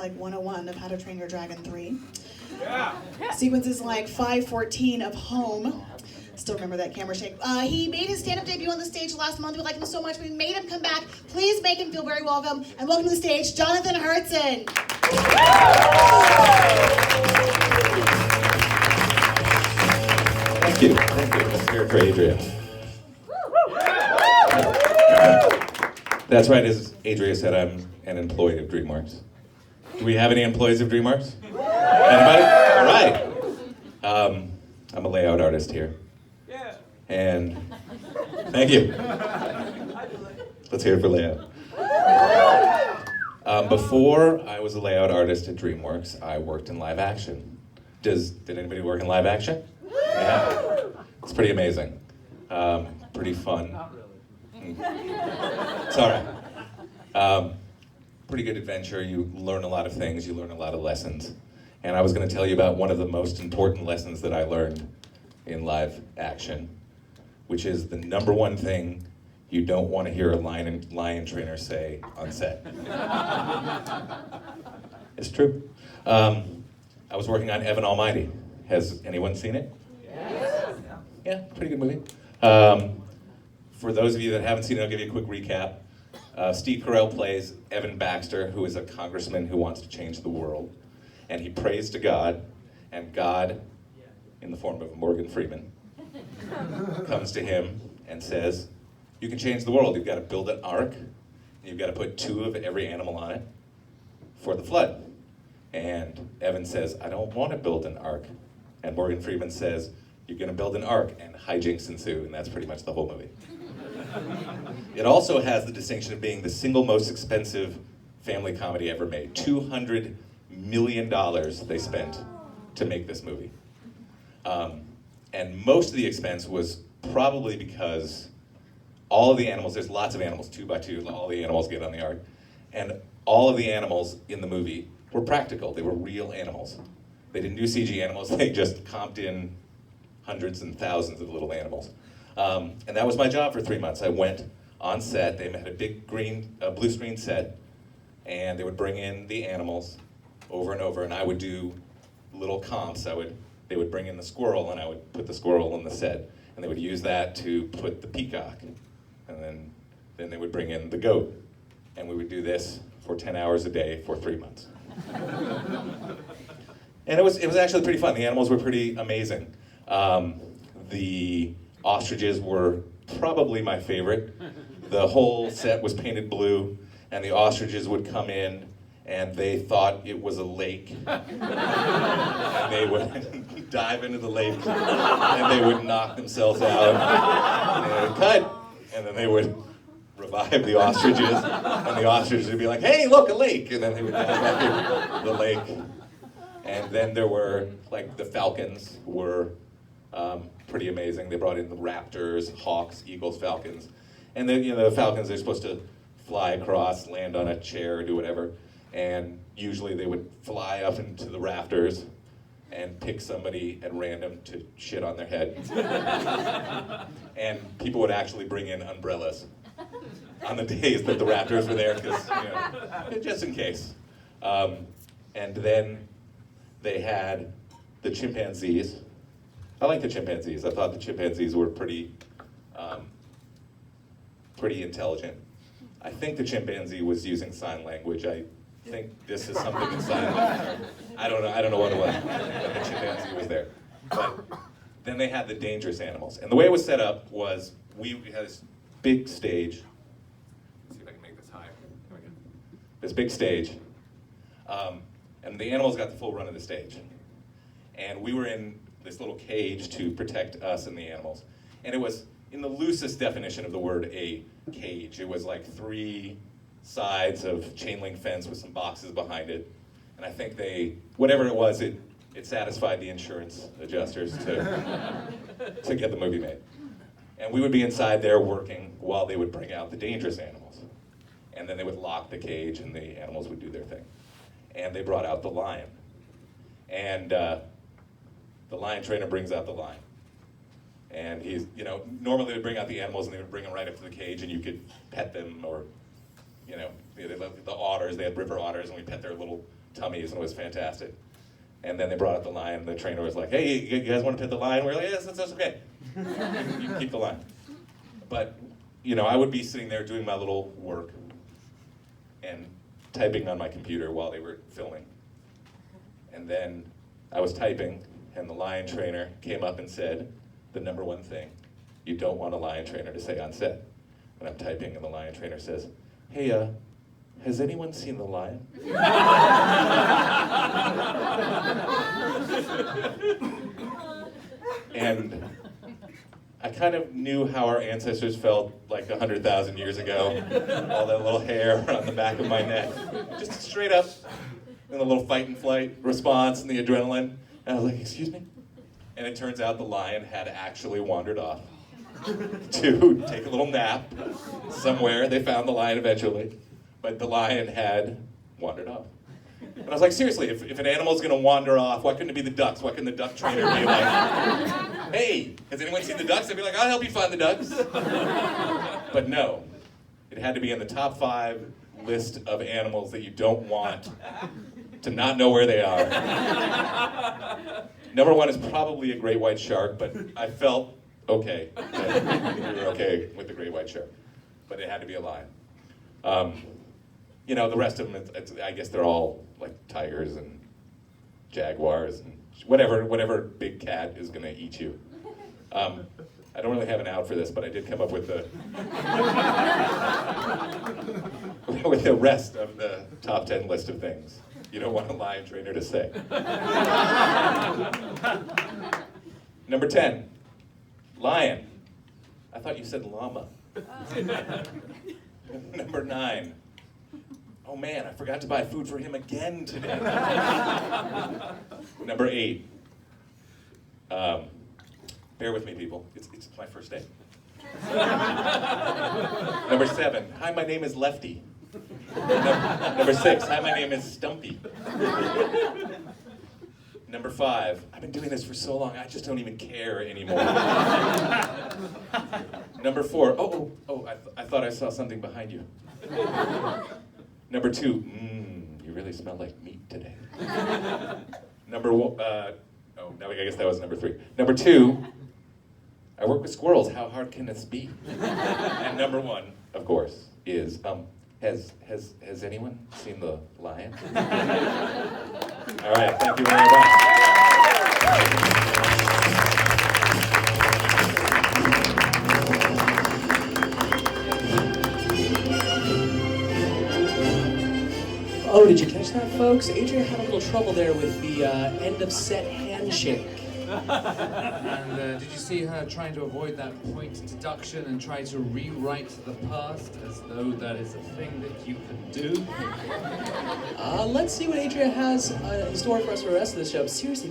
Like 101 of How to Train Your Dragon 3. Yeah. Sequences like 514 of Home. Still remember that camera shake. He made his stand-up debut on the stage last month. We liked him so much, we made him come back. Please make him feel very welcome. And welcome to the stage, Jotham Herzon. Thank you. Thank you. Let's hear it for Adria. That's right, as Adria said, I'm an employee of DreamWorks. Do we have any employees of DreamWorks? Anybody? All right. I'm a layout artist here. Yeah. And thank you. Let's hear it for layout. Before I was a layout artist at DreamWorks, I worked in live action. Did anybody work in live action? Yeah. It's pretty amazing. Pretty fun. Not really. It's all right. Pretty good adventure. You learn a lot of things. You learn a lot of lessons. And I was going to tell you about one of the most important lessons that I learned in live action, which is the number one thing you don't want to hear a lion trainer say on set. It's true. I was working on Evan Almighty. Has anyone seen it? Yes. Yeah, pretty good movie. For those of you that haven't seen it, I'll give you a quick recap. Steve Carell plays Evan Baxter, who is a congressman who wants to change the world. And he prays to God, and God, in the form of Morgan Freeman, comes to him and says, you can change the world. You've got to build an ark, and you've got to put 2 of every animal on it for the flood. And Evan says, I don't want to build an ark. And Morgan Freeman says, you're going to build an ark, and hijinks ensue, and that's pretty much the whole movie. It also has the distinction of being the single most expensive family comedy ever made. $200 million they spent to make this movie. And most of the expense was probably because all of the animals, there's lots of animals, 2 by 2, all the animals get on the ark, and all of the animals in the movie were practical. They were real animals. They didn't do CG animals, they just comped in hundreds and thousands of little animals. And that was my job for 3 months. I went on set, they had a big blue screen set, and they would bring in the animals over and over, and I would do little comps. They would bring in the squirrel, and I would put the squirrel on the set, and they would use that to put the peacock, and then they would bring in the goat, and we would do this for 10 hours a day for 3 months. And it was actually pretty fun. The animals were pretty amazing. The ostriches were probably my favorite. The whole set was painted blue, and the ostriches would come in, and they thought it was a lake. And they would dive into the lake, and they would knock themselves out, and they would cut, and then they would revive the ostriches, and the ostriches would be like, hey, look, a lake, and then they would dive back into the lake. And then there were, like, the falcons were pretty amazing. They brought in the raptors, hawks, eagles, falcons. And then, the falcons, they're supposed to fly across, land on a chair, do whatever. And usually they would fly up into the rafters and pick somebody at random to shit on their head. And people would actually bring in umbrellas on the days that the raptors were there, because, just in case. And then they had the chimpanzees. I like the chimpanzees. I thought the chimpanzees were pretty intelligent. I think the chimpanzee was using sign language. I think this is something in sign language. I don't know what it was, but the chimpanzee was there. But then they had the dangerous animals. And the way it was set up was we had this big stage. Let's see if I can make this high. There we go. This big stage. And the animals got the full run of the stage. And we were in this little cage to protect us and the animals. And it was, in the loosest definition of the word, a cage. It was like 3 sides of chain link fence with some boxes behind it. And I think whatever it was, it satisfied the insurance adjusters to get the movie made. And we would be inside there working while they would bring out the dangerous animals. And then they would lock the cage and the animals would do their thing. And they brought out the lion. And the lion trainer brings out the lion. And he's, normally they would bring out the animals and they would bring them right up to the cage and you could pet them, or, they had the otters, they had river otters, and we pet their little tummies, and it was fantastic. And then they brought out the lion, and the trainer was like, hey, you guys want to pet the lion? We're like, yes, that's okay. You can keep the lion. But, you know, I would be sitting there doing my little work and typing on my computer while they were filming. And then I was typing, and the lion trainer came up and said the number one thing you don't want a lion trainer to say on set. And I'm typing, and the lion trainer says, hey, has anyone seen the lion? And I kind of knew how our ancestors felt like 100,000 years ago. All that little hair on the back of my neck. Just straight up, and the little fight and flight response and the adrenaline. And I was like, excuse me? And it turns out the lion had actually wandered off to take a little nap somewhere. They found the lion eventually, but the lion had wandered off. And I was like, seriously, if an animal's gonna wander off, why couldn't it be the ducks? Why couldn't the duck trainer be like, hey, has anyone seen the ducks? I'd be like, I'll help you find the ducks. But no, it had to be in the top 5 list of animals that you don't want to not know where they are. Number 1 is probably a great white shark, but I felt okay that we were okay with the great white shark. But it had to be a lion. You know, the rest of them, I guess they're all like tigers and jaguars and whatever big cat is going to eat you. I don't really have an out for this, but I did come up with the rest of the top 10 list of things you don't want a lion trainer to say. Number 10, lion. I thought you said llama. Number 9. Oh man, I forgot to buy food for him again today. Number 8. Bear with me, people. It's my first day. Number 7. Hi, my name is Lefty. Number 6. Hi, my name is Stumpy. Number 5. I've been doing this for so long, I just don't even care anymore. Number 4. I thought I saw something behind you. Number 2, you really smell like meat today. Number 1, I guess that was number 3. Number 2, I work with squirrels, how hard can this be? And number 1, of course, is, has anyone seen the lion? All right, thank you very much. Oh, did you catch that, folks? Adria had a little trouble there with the end of set handshake. And did you see her trying to avoid that point deduction and try to rewrite the past as though that is a thing that you can do? Let's see what Adria has in store for us for the rest of the show. Seriously,